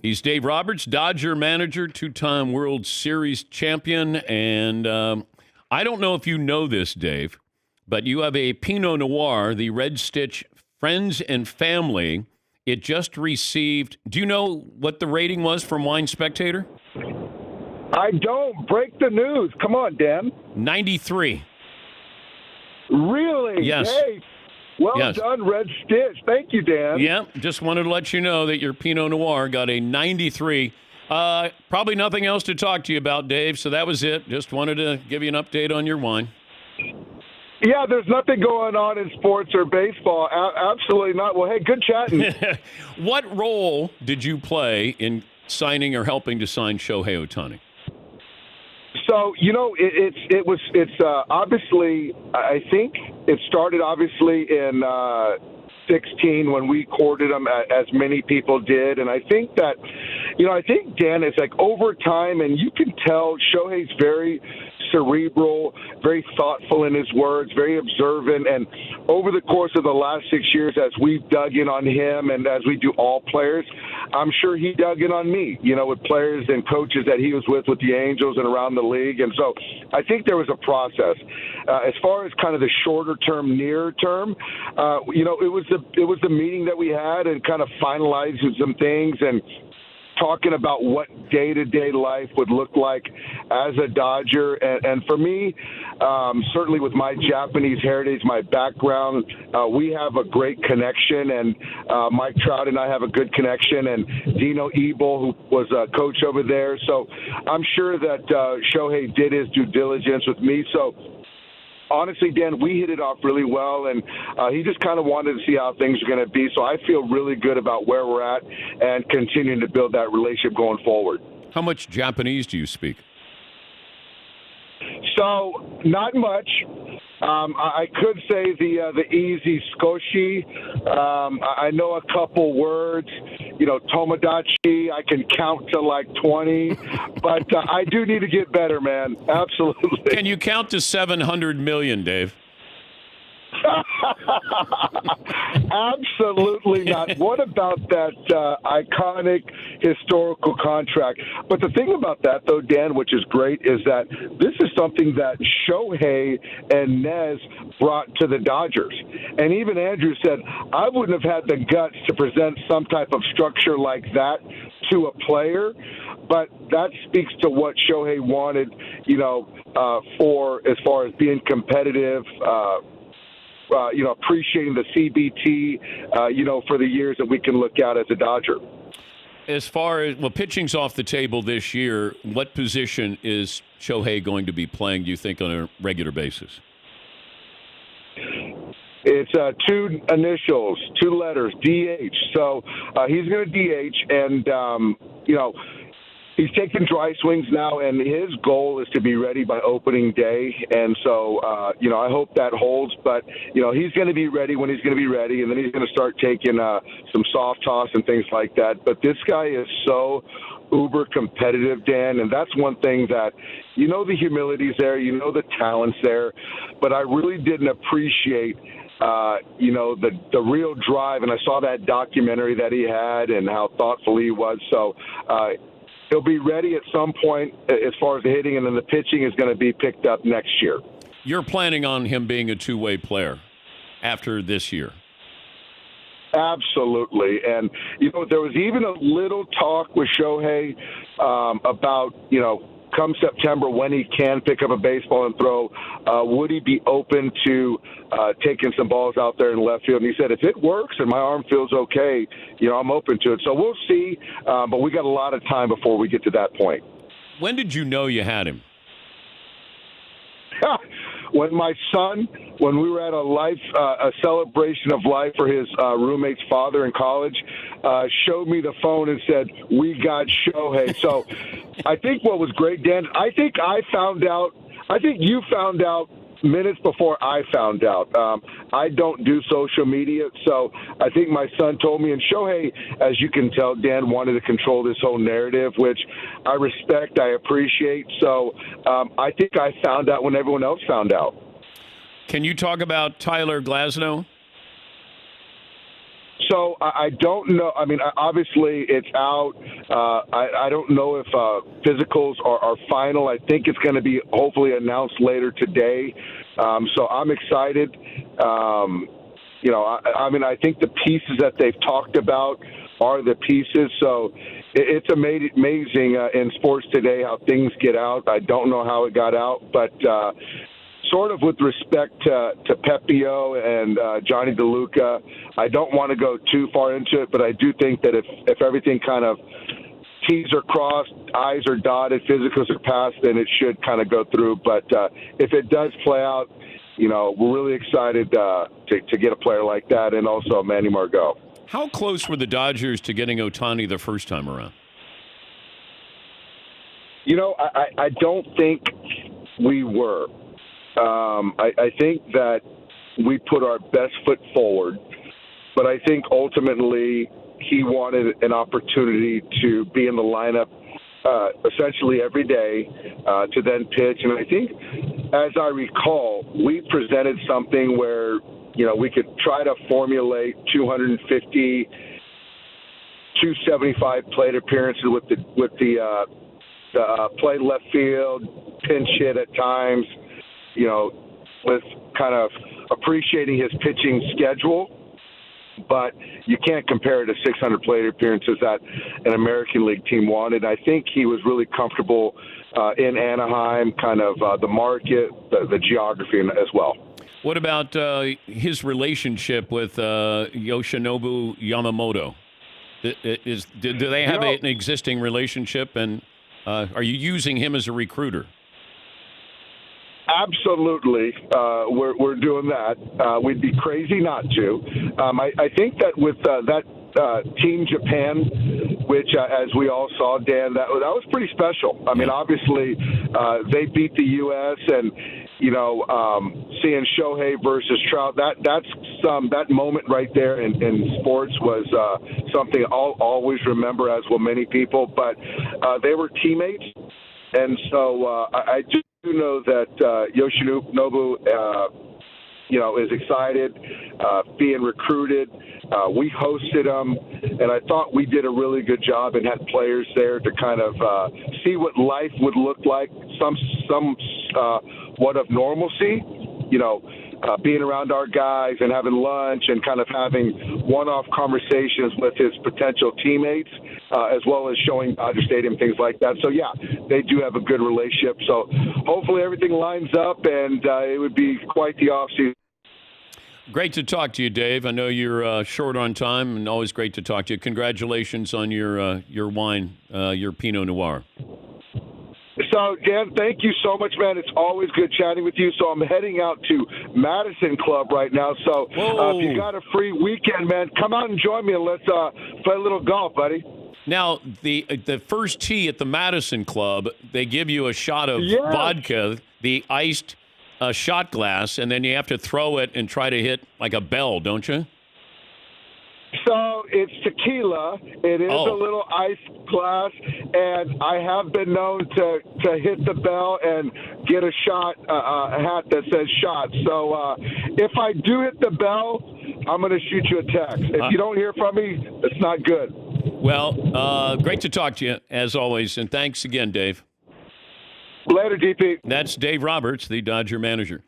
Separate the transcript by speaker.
Speaker 1: He's Dave Roberts, Dodger manager, two-time World Series champion. And I don't know if you know this, Dave, but you have a Pinot Noir, the Red Stitch Friends and Family. It just received, do you know what the rating was from Wine Spectator?
Speaker 2: I don't. Break the news. Come on, Dan.
Speaker 1: 93.
Speaker 2: Really?
Speaker 1: Yes.
Speaker 2: Hey, well done, Red Stitch. Thank you, Dan.
Speaker 1: Yeah, just wanted to let you know that your Pinot Noir got a 93. Probably nothing else to talk to you about, Dave, so that was it. Just wanted to give you an update on your wine.
Speaker 2: Yeah, there's nothing going on in sports or baseball. Absolutely not. Well, hey, good chatting.
Speaker 1: What role did you play in signing or helping to sign Shohei Ohtani?
Speaker 2: So, it's obviously, I think it started obviously in 16 when we courted him, as many people did. And I think that, I think, Dan, it's like over time, and you can tell Shohei's very cerebral, very thoughtful in his words, very observant. And over the course of the last 6 years, as we've dug in on him and as we do all players, I'm sure he dug in on me, with players and coaches that he was with the Angels and around the league. And so I think there was a process. As far as kind of the shorter term, near term, it was the meeting that we had and kind of finalizing some things and talking about what day-to-day life would look like as a Dodger. And for me, certainly with my Japanese heritage, my background, we have a great connection, and Mike Trout and I have a good connection, and Dino Ebel, who was a coach over there. So I'm sure that Shohei did his due diligence with me. So honestly, Dan, we hit it off really well, and he just kind of wanted to see how things are going to be. So I feel really good about where we're at and continuing to build that relationship going forward.
Speaker 1: How much Japanese do you speak?
Speaker 2: So not much. I could say the easy skoshi. I know a couple words. Tomodachi. I can count to like 20, but I do need to get better, man. Absolutely.
Speaker 1: Can you count to 700 million, Dave?
Speaker 2: Absolutely not. What about that iconic historical contract? But the thing about that, though, Dan, which is great, is that this is something that Shohei and Nez brought to the Dodgers. And even Andrew said, I wouldn't have had the guts to present some type of structure like that to a player. But that speaks to what Shohei wanted, for as far as being competitive, appreciating the CBT, for the years that we can look at as a Dodger.
Speaker 1: As far as, pitching's off the table this year, what position is Shohei going to be playing, do you think, on a regular basis?
Speaker 2: It's two initials, two letters, DH. So he's going to DH, and, he's taking dry swings now, and his goal is to be ready by opening day. And so, I hope that holds. But, he's going to be ready when he's going to be ready, and then he's going to start taking some soft toss and things like that. But this guy is so uber competitive, Dan, and that's one thing that, the humility's there, the talent's there. But I really didn't appreciate the real drive. And I saw that documentary that he had and how thoughtful he was. So, he'll be ready at some point as far as the hitting, and then the pitching is going to be picked up next year.
Speaker 1: You're planning on him being a two-way player after this year?
Speaker 2: Absolutely. And, there was even a little talk with Shohei about, come September when he can pick up a baseball and throw, would he be open to taking some balls out there in left field? And he said, if it works and my arm feels okay, I'm open to it. So we'll see, but we got a lot of time before we get to that point.
Speaker 1: When did you know you had him?
Speaker 2: When we were at a celebration of life for his roommate's father in college, showed me the phone and said, we got Shohei. So I think what was great, Dan, I think you found out minutes before I found out. I don't do social media, so I think my son told me, and Shohei, as you can tell, Dan, wanted to control this whole narrative, which I respect, I appreciate. So I think I found out when everyone else found out.
Speaker 1: Can you talk about Tyler Glasnow?
Speaker 2: So I don't know. I mean, obviously it's out. I don't know if physicals are final. I think it's going to be hopefully announced later today. So I'm excited. I mean, I think the pieces that they've talked about are the pieces. So it's amazing in sports today how things get out. I don't know how it got out, but sort of with respect to Pepio and Johnny DeLuca, I don't want to go too far into it, but I do think that if everything kind of T's are crossed, I's are dotted, physicals are passed, then it should kind of go through. But if it does play out, we're really excited to get a player like that and also Manny Margot.
Speaker 1: How close were the Dodgers to getting Ohtani the first time around?
Speaker 2: I don't think we were. I think that we put our best foot forward, but I think ultimately he wanted an opportunity to be in the lineup essentially every day to then pitch. And I think, as I recall, we presented something where, we could try to formulate 250, 275 plate appearances with the play left field, pinch hit at times, with kind of appreciating his pitching schedule. But you can't compare it to 600 plate appearances that an American League team wanted. I think he was really comfortable in Anaheim, kind of the market, the geography as well.
Speaker 1: What about his relationship with Yoshinobu Yamamoto? Do they have an existing relationship, and are you using him as a recruiter?
Speaker 2: Absolutely, we're doing that. We'd be crazy not to. I think that with that Team Japan, which, as we all saw, Dan, that was pretty special. I mean, obviously, they beat the U.S. and seeing Shohei versus Trout, that moment right there in sports was something I'll always remember, as will many people. But they were teammates, and so I do know that Yoshinobu, is excited, being recruited. We hosted them, and I thought we did a really good job and had players there to kind of see what life would look like, what of normalcy, being around our guys and having lunch and kind of having one-off conversations with his potential teammates, as well as showing Dodger Stadium, things like that. So, yeah, they do have a good relationship. So hopefully everything lines up, and it would be quite the offseason.
Speaker 1: Great to talk to you, Dave. I know you're short on time, and always great to talk to you. Congratulations on your wine, your Pinot Noir.
Speaker 2: So, Dan, thank you so much, man. It's always good chatting with you. So I'm heading out to Madison Club right now. So if you got a free weekend, man, come out and join me, and let's play a little golf, buddy.
Speaker 1: Now, the first tee at the Madison Club, they give you a shot of vodka, the iced shot glass, and then you have to throw it and try to hit like a bell, don't you?
Speaker 2: So it's tequila. It is a little ice glass, and I have been known to hit the bell and get a shot, a hat that says shot. So if I do hit the bell, I'm going to shoot you a text. If you don't hear from me, it's not good.
Speaker 1: Well, great to talk to you, as always, and thanks again, Dave.
Speaker 2: Later, DP.
Speaker 1: That's Dave Roberts, the Dodger manager.